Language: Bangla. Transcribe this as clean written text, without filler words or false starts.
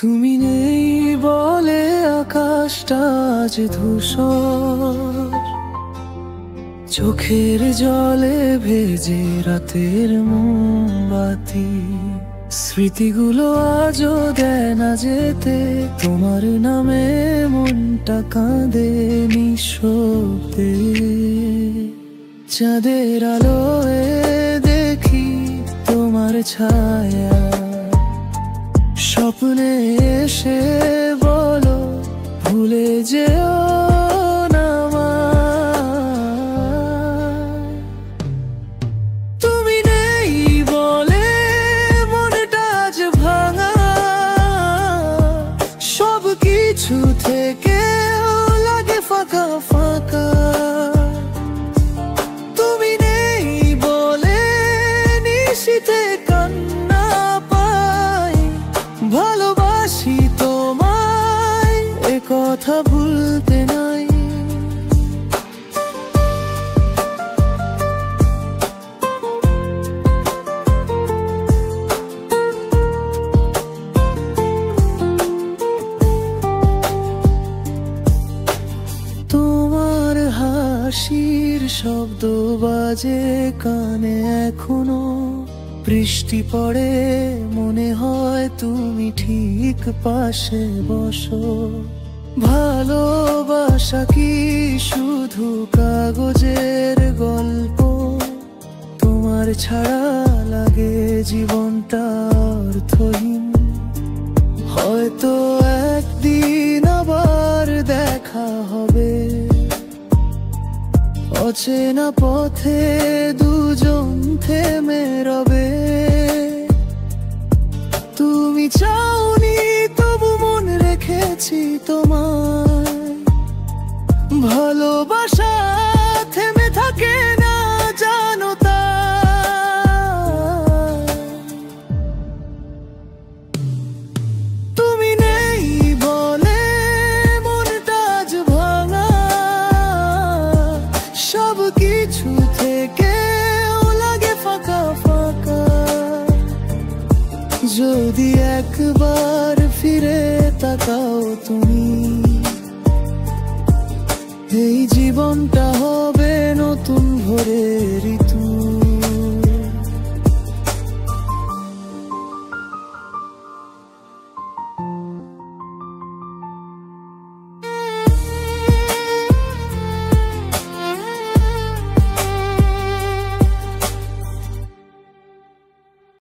তুমি নেই বলে আকাশটা আজ ধূসর, চোখের জলে ভেজে রাতের মোমবাতি। স্মৃতিগুলো আজও দেয় না যেতে, তোমার নামে মনটা কাঁদে নিঃশব্দে। চাঁদের আলোয় দেখি তোমার ছায়া, স্বপ্নে এসে বলো ভুলে যেও না আমায়। তুমি নেই বলে মনটা আজ ভাঙা, সব কিছু থেকে লাগে ফাঁকা ফাঁকা। তুমি নেই বলে নিশীথে কান্না পাই, ভালোবাসি তোমায় এ কথা ভুলতে নাই। তোমার হাসির শব্দ বাজে কানে এখনো, বৃষ্টি পড়ে মনে হয় তুমি ঠিক পাশে বসো। ভালোবাসা কি শুধু কাগজের গল্প? তোমার ছাড়া লাগে জীবনটা অর্থহীন। হয়তো একদিন আবার দেখা হবে, অচেনা পথে দুজন থেমে রবে। তুমি চাওনি তবু মন রেখেছি তোমায়, ভালোবাসা থেমে থাকে না জানো তা। তুমি নেই বলে মনটা আজ ভাঙা, সব কিছু থেকে লাগে ফাঁকা ফাঁকা। যদি একবার ফিরে তাকাও তুমি, এই জীবনটা হবে নতুন ভোরের